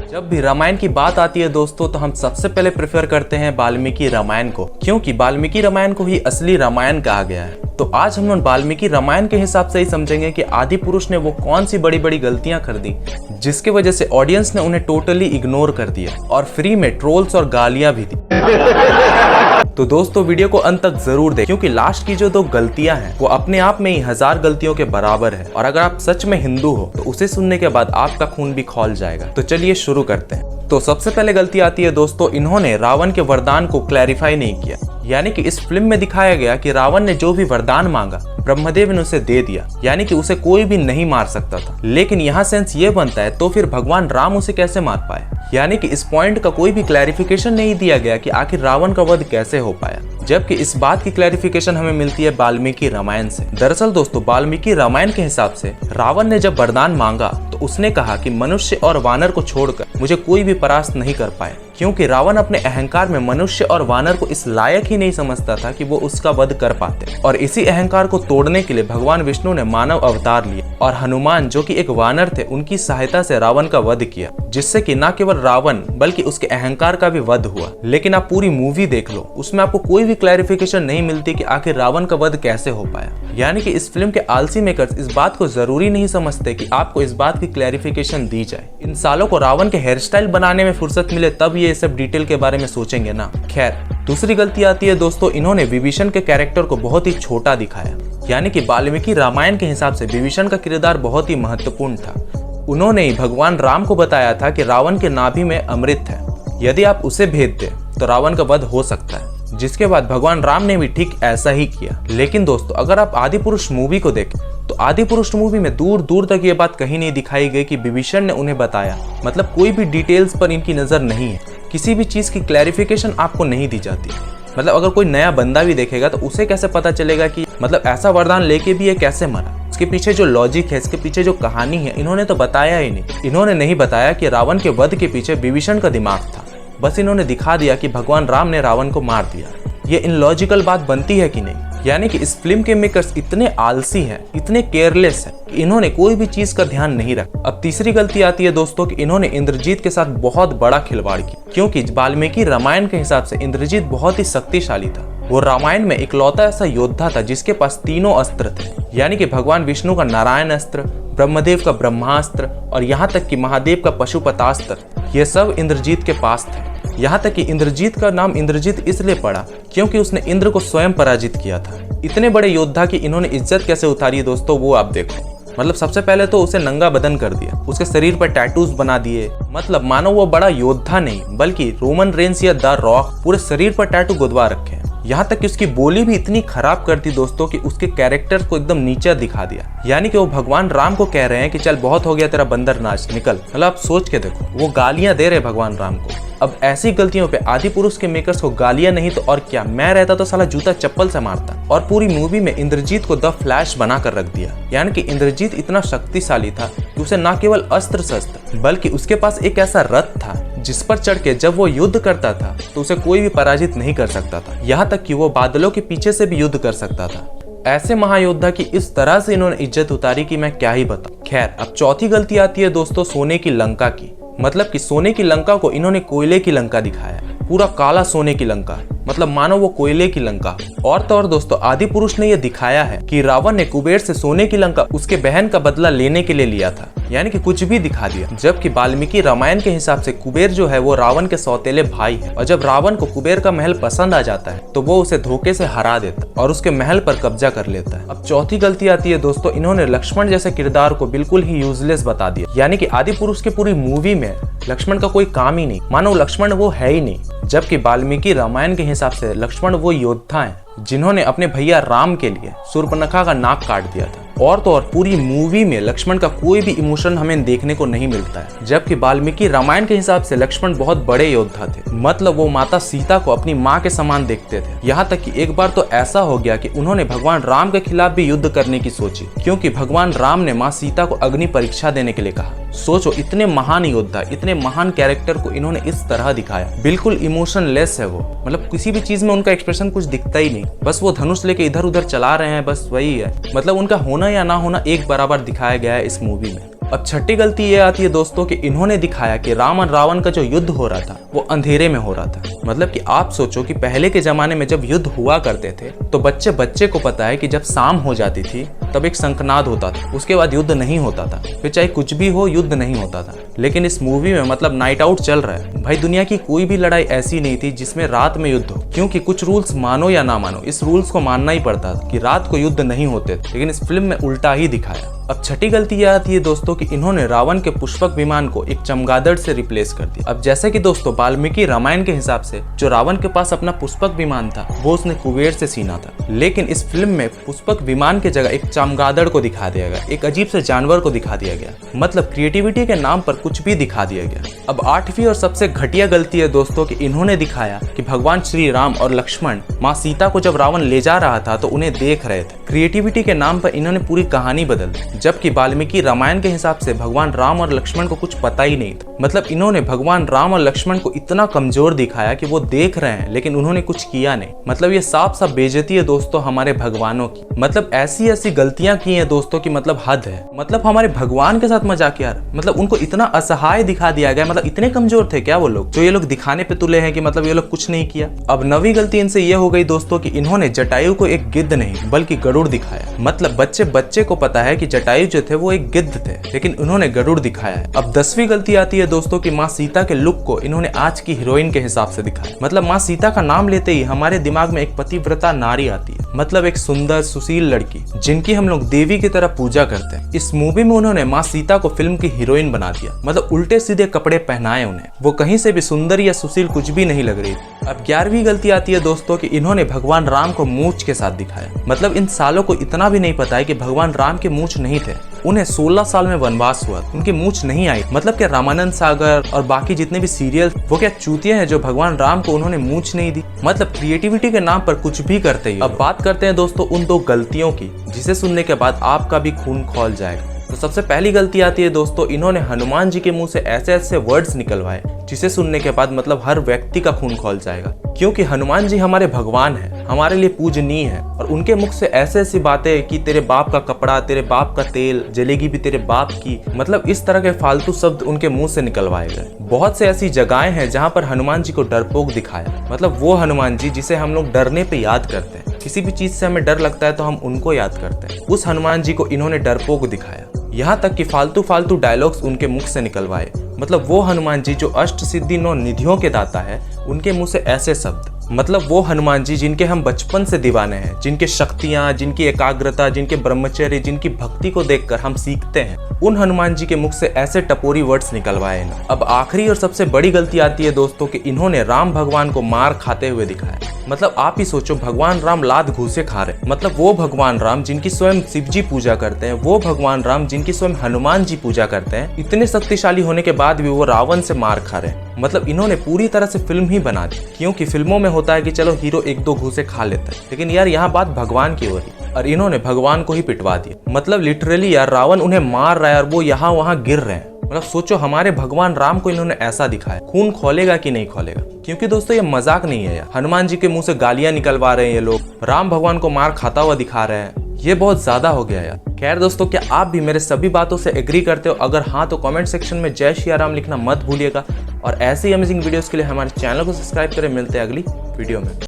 जब भी रामायण की बात आती है दोस्तों, तो हम सबसे पहले प्रेफर करते हैं वाल्मीकि रामायण को, क्योंकि वाल्मीकि रामायण को ही असली रामायण कहा गया है। तो आज हम लोग वाल्मीकि रामायण के हिसाब से ही समझेंगे कि आदि पुरुष ने वो कौन सी बड़ी बड़ी गलतियां कर दी जिसकी वजह से ऑडियंस ने उन्हें टोटली इग्नोर कर दिया और फ्री में ट्रोल्स और गालियां भी दी। तो दोस्तों वीडियो को अंत तक जरूर देखें, क्योंकि लास्ट की जो 2 गलतियां हैं वो अपने आप में ही 1000 गलतियों के बराबर है। और अगर आप सच में हिंदू हो तो उसे सुनने के बाद आपका खून भी खौल जाएगा। तो चलिए शुरू करते हैं। तो सबसे पहले गलती आती है दोस्तों, इन्होंने रावण के वरदान को क्लैरिफाई नहीं किया। यानी कि इस फिल्म में दिखाया गया कि रावण ने जो भी वरदान मांगा ब्रह्मदेव ने उसे दे दिया, यानी कि उसे कोई भी नहीं मार सकता था। लेकिन यहाँ सेंस ये बनता है तो फिर भगवान राम उसे कैसे मार पाए, यानी कि इस पॉइंट का कोई भी क्लैरिफिकेशन नहीं दिया गया कि आखिर रावण का वध कैसे हो पाया, जबकि इस बात की क्लैरिफिकेशन हमें मिलती है वाल्मीकि रामायण से। दरअसल दोस्तों वाल्मीकि रामायण के हिसाब से रावण ने जब वरदान मांगा तो उसने कहा कि मनुष्य और वानर को छोड़कर मुझे कोई भी परास्त नहीं कर पाए, क्योंकि रावण अपने अहंकार में मनुष्य और वानर को इस लायक ही नहीं समझता था कि वो उसका वध कर पाते। और इसी अहंकार को तोड़ने के लिए भगवान विष्णु ने मानव अवतार लिया और हनुमान जो कि एक वानर थे उनकी सहायता से रावण का वध किया, जिससे कि न केवल रावण बल्कि उसके अहंकार का भी वध हुआ। लेकिन आप पूरी मूवी देख लो, उसमें आपको कोई भी क्लैरिफिकेशन नहीं मिलती कि आखिर रावण का वध कैसे हो पाया। यानी कि इस फिल्म के आलसी मेकर्स इस बात को जरूरी नहीं समझते कि आपको इस बात की क्लैरिफिकेशन दी जाए। इन सालों को रावण के हेयर स्टाइल बनाने में फुर्सत मिले तब ये सब डिटेल के बारे में सोचेंगे ना। खैर दूसरी गलती आती है दोस्तों, इन्होंने विभीषण के कैरेक्टर को बहुत ही छोटा दिखाया। यानी कि वाल्मीकि रामायण के हिसाब से विभीषण का किरदार बहुत ही महत्वपूर्ण था। उन्होंने ही भगवान राम को बताया था कि रावण के नाभि में अमृत है, यदि आप उसे भेद दे तो रावण का वध हो सकता है, जिसके बाद भगवान राम ने भी ठीक ऐसा ही किया। लेकिन दोस्तों अगर आप आदि पुरुष मूवी को देखें तो आदि पुरुष मूवी में दूर दूर तक ये बात कहीं नहीं दिखाई गई कि विभीषण ने उन्हें बताया। मतलब कोई भी डिटेल्स पर इनकी नजर नहीं है, किसी भी चीज की क्लैरिफिकेशन आपको नहीं दी जाती। मतलब अगर कोई नया बंदा भी देखेगा तो उसे कैसे पता चलेगा कि मतलब ऐसा वरदान लेके भी ये कैसे मरा, उसके पीछे जो लॉजिक है, इसके पीछे जो कहानी है, इन्होंने तो बताया ही नहीं। इन्होंने नहीं बताया कि रावण के वध के पीछे विभीषण का दिमाग था, बस इन्होंने दिखा दिया कि भगवान राम ने रावण को मार दिया। ये इनलॉजिकल बात बनती है कि नहीं? यानी कि इस फिल्म के मेकर्स इतने आलसी हैं, इतने केयरलेस हैं कि इन्होंने कोई भी चीज का ध्यान नहीं रखा। अब तीसरी गलती आती है दोस्तों कि इन्होंने इंद्रजीत के साथ बहुत बड़ा खिलवाड़ किया, क्योंकि वाल्मीकि रामायण के हिसाब से इंद्रजीत बहुत ही शक्तिशाली था। वो रामायण में इकलौता ऐसा योद्धा था जिसके पास 3 अस्त्र थे, यानी कि भगवान विष्णु का नारायण अस्त्र, ब्रह्मदेव का ब्रह्मास्त्र और यहाँ तक कि महादेव का पशुपतास्त्र, ये सब इंद्रजीत के पास थे। यहाँ तक कि इंद्रजीत का नाम इंद्रजीत इसलिए पड़ा क्योंकि उसने इंद्र को स्वयं पराजित किया था। इतने बड़े योद्धा की इन्होंने इज्जत कैसे उतारी दोस्तों, वो आप देखो। मतलब सबसे पहले तो उसे नंगा बदन कर दिया, उसके शरीर पर टैटूज बना दिए। मतलब मानो वो बड़ा योद्धा नहीं बल्कि रोमन रेंस या द रॉक पूरे शरीर पर टैटू गुदवा रखे हैं। यहाँ तक कि उसकी बोली भी इतनी खराब कर दी दोस्तों कि उसके कैरेक्टर को एकदम नीचा दिखा दिया। यानी कि वो भगवान राम को कह रहे हैं कि चल बहुत हो गया तेरा बंदर नाच, निकल। मतलब आप सोच के देखो, वो गालियां दे रहे भगवान राम को। अब ऐसी गलतियों पे आदि पुरुष के मेकर्स को गालियां नहीं तो और क्या, मैं रहता तो साला जूता चप्पल से मारता। और पूरी मूवी में इंद्रजीत को द फ्लैश बना कर रख दिया। यानी कि इंद्रजीत इतना शक्तिशाली था कि उसे न केवल अस्त्र शस्त्र बल्कि उसके पास एक ऐसा रथ था जिस पर चढ़ के जब वो युद्ध करता था तो उसे कोई भी पराजित नहीं कर सकता था। यहाँ तक कि वो बादलों के पीछे से भी युद्ध कर सकता था। ऐसे महायोद्धा की इस तरह से इन्होंने इज्जत उतारी कि मैं क्या ही बताऊं। खैर अब चौथी गलती आती है दोस्तों सोने की लंका की। मतलब कि सोने की लंका को इन्होंने कोयले की लंका दिखाया, पूरा काला सोने की लंका, मतलब मानो वो कोयले की लंका। और तो और दोस्तों आदि पुरुष ने यह दिखाया है कि रावण ने कुबेर से सोने की लंका उसके बहन का बदला लेने के लिए लिया था, यानी कि कुछ भी दिखा दिया। जबकि वाल्मीकि रामायण के हिसाब से कुबेर जो है वो रावण के सौतेले भाई है, और जब रावण को कुबेर का महल पसंद आ जाता है तो वो उसे धोखे से हरा देता और उसके महल पर कब्जा कर लेता है। अब चौथी गलती आती है दोस्तों, इन्होंने लक्ष्मण जैसे किरदार को बिल्कुल ही यूजलेस बता दिया। यानी कि आदि पुरुष की पूरी मूवी में लक्ष्मण का कोई काम ही नहीं, मानो लक्ष्मण वो है ही नहीं। जबकि वाल्मीकि रामायण के हिसाब से लक्ष्मण वो योद्धा हैं जिन्होंने अपने भैया राम के लिए शूर्पणखा का नाक काट दिया था। और तो और पूरी मूवी में लक्ष्मण का कोई भी इमोशन हमें देखने को नहीं मिलता है। जबकि वाल्मीकि रामायण के हिसाब से लक्ष्मण बहुत बड़े योद्धा थे, मतलब वो माता सीता को अपनी माँ के समान देखते थे। यहाँ तक कि एक बार तो ऐसा हो गया कि उन्होंने भगवान राम के खिलाफ भी युद्ध करने की सोची, क्योंकि भगवान राम ने माँ सीता को अग्नि परीक्षा देने के लिए कहा। सोचो, इतने महान योद्धा, इतने महान कैरेक्टर को इन्होंने इस तरह दिखाया। बिल्कुल इमोशनलेस है वो, मतलब किसी भी चीज में उनका एक्सप्रेशन कुछ दिखता ही नहीं, बस वो धनुष लेके इधर उधर चला रहे हैं, बस वही है। मतलब उनका होना या ना होना एक बराबर दिखाया गया है इस मूवी में। अब छठी गलती ये आती है दोस्तों कि इन्होंने दिखाया कि राम और रावण का जो युद्ध हो रहा था वो अंधेरे में हो रहा था। मतलब कि आप सोचो कि पहले के जमाने में जब युद्ध हुआ करते थे तो बच्चे बच्चे को पता है कि जब शाम हो जाती थी तब एक शंखनाद होता था, उसके बाद युद्ध नहीं होता था, फिर चाहे कुछ भी हो युद्ध नहीं होता था। लेकिन इस मूवी में मतलब नाइट आउट चल रहा है भाई। दुनिया की कोई भी लड़ाई ऐसी नहीं थी जिसमें रात में युद्ध हो, क्योंकि कुछ रूल्स मानो या ना मानो इस रूल्स को मानना ही पड़ता था कि रात को युद्ध नहीं होते थे। लेकिन इस फिल्म में उल्टा ही दिखाया। अब छठी गलती यह आती है दोस्तों कि इन्होंने रावण के पुष्पक विमान को एक चमगादड़ से रिप्लेस कर दिया। अब जैसे कि दोस्तों वाल्मीकि रामायण के हिसाब से जो रावण के पास अपना पुष्पक विमान था वो उसने कुबेर से छीना था, लेकिन इस फिल्म में पुष्पक विमान की जगह एक चमगादड़ को दिखा दिया गया, एक अजीब से जानवर को दिखा दिया गया। मतलब क्रिएटिविटी के नाम पर कुछ भी दिखा दिया गया। अब 8वीं और सबसे घटिया गलती है दोस्तों कि इन्होंने दिखाया कि भगवान श्री राम और लक्ष्मण माँ सीता को जब रावण ले जा रहा था तो उन्हें देख रहे थे। क्रिएटिविटी के नाम पर इन्होंने पूरी कहानी बदल दी, जबकि वाल्मीकि रामायण के हिसाब से भगवान राम और लक्ष्मण को कुछ पता ही नहीं था। मतलब इन्होंने भगवान राम और लक्ष्मण को इतना कमजोर दिखाया कि वो देख रहे हैं लेकिन उन्होंने कुछ किया नहीं। मतलब ये साफ साफ बेइज्जती है दोस्तों हमारे भगवानों की। मतलब ऐसी ऐसी गलतियां की हैं दोस्तों की मतलब हद है। मतलब हमारे भगवान के साथ मजाक यार, मतलब उनको इतना असहाय दिखा दिया गया। मतलब इतने कमजोर थे क्या वो लोग जो ये लोग दिखाने पे तुले हैं कि मतलब ये लोग कुछ नहीं किया। अब 9वीं गलती इनसे ये हो गई दोस्तों कि इन्होंने जटायु को एक गिद्ध नहीं बल्कि गरुड़ दिखाया। मतलब बच्चे को पता है कि जटायु जो थे वो एक गिद्ध थे, लेकिन उन्होंने गरुड़ दिखाया है। अब 10वीं गलती आती है दोस्तों कि माँ सीता के लुक को इन्होंने आज की हीरोइन के हिसाब से दिखाया। मतलब माँ सीता का नाम लेते ही हमारे दिमाग में एक पतिव्रता नारी आती है, मतलब एक सुंदर सुशील लड़की जिनकी हम लोग देवी की तरह पूजा करते हैं। इस मूवी में उन्होंने माँ सीता को फिल्म की हीरोइन बना दिया। मतलब उल्टे सीधे कपड़े पहनाए उन्हें, वो कहीं से भी सुंदर या सुशील कुछ भी नहीं लग रही। अब 11वीं गलती आती है दोस्तों कि इन्होंने भगवान राम को मूंछ के साथ दिखाया। मतलब इन सालों को इतना भी नहीं पता है कि भगवान राम के मूंछ नहीं थे। उन्हें 16 साल में वनवास हुआ, उनकी मूंछ नहीं आई। मतलब क्या रामानंद सागर और बाकी जितने भी सीरियल वो क्या चूतिया हैं जो भगवान राम को उन्होंने मूंछ नहीं दी। मतलब क्रिएटिविटी के नाम पर कुछ भी करते ही। अब बात करते हैं दोस्तों उन 2 गलतियों की जिसे सुनने के बाद आपका भी खून खौल जाएगा। तो सबसे पहली गलती आती है दोस्तों, इन्होंने हनुमान जी के मुंह से ऐसे ऐसे वर्ड्स निकलवाए जिसे सुनने के बाद मतलब हर व्यक्ति का खून खौल जाएगा। क्योंकि हनुमान जी हमारे भगवान हैं, हमारे लिए पूजनीय है, और उनके मुख से ऐसे ऐसी बातें कि तेरे बाप का कपड़ा, तेरे बाप का तेल, जलेगी भी तेरे बाप की, मतलब इस तरह के फालतू शब्द उनके मुंह से निकलवाए गए। बहुत से ऐसी जगहें हैं जहाँ पर हनुमान जी को डरपोक दिखाया। मतलब वो हनुमान जी जिसे हम लोग डरने पे याद करते हैं, किसी भी चीज से हमें डर लगता है तो हम उनको याद करते हैं, उस हनुमान जी को इन्होंने डरपोक दिखाया। यहाँ तक कि फालतू डायलॉग्स उनके मुख से निकलवाए। मतलब वो हनुमान जी जो अष्ट सिद्धि 9 निधियों के दाता है, उनके मुंह से ऐसे शब्द। मतलब वो हनुमान जी जिनके हम बचपन से दीवाने हैं, जिनके शक्तियाँ, जिनकी एकाग्रता, जिनके ब्रह्मचर्य, जिनकी भक्ति को देखकर हम सीखते हैं, उन हनुमान जी के मुख से ऐसे टपोरी वर्ड्स निकलवाए हैं। अब आखिरी और सबसे बड़ी गलती आती है दोस्तों कि इन्होंने राम भगवान को मार खाते हुए दिखाया। मतलब आप ही सोचो, भगवान राम लात घूसे खा रहे। मतलब वो भगवान राम जिनकी स्वयं शिव जी पूजा करते हैं, वो भगवान राम जिनकी स्वयं हनुमान जी पूजा करते हैं, इतने शक्तिशाली होने के बाद भी वो रावण से मार खा रहे हैं। मतलब इन्होंने पूरी तरह से फिल्म ही बना दी। क्योंकि फिल्मों में होता है कि चलो हीरो 1-2 घूसे खा लेता है, लेकिन यार यहाँ बात भगवान की हो रही और इन्होंने भगवान को ही पिटवा दिया। मतलब लिटरली यार रावण उन्हें मार रहा है और वो यहाँ वहाँ गिर रहे हैं। मतलब सोचो हमारे भगवान राम को इन्होंने ऐसा दिखाया, खून खोलेगा कि नहीं खोलेगा। क्योंकि दोस्तों ये मजाक नहीं है यार, हनुमान जी के मुंह से गालियां निकलवा रहे हैं ये लोग, राम भगवान को मार खाता हुआ दिखा रहे हैं, ये बहुत ज्यादा हो गया यार। खैर दोस्तों, क्या आप भी मेरे सभी बातों से एग्री करते हो? अगर हाँ तो कमेंट सेक्शन में जय श्री राम लिखना मत भूलिएगा, और ऐसे ही अमेजिंग वीडियोस के लिए हमारे चैनल को सब्सक्राइब करें। मिलते हैं अगली वीडियो में।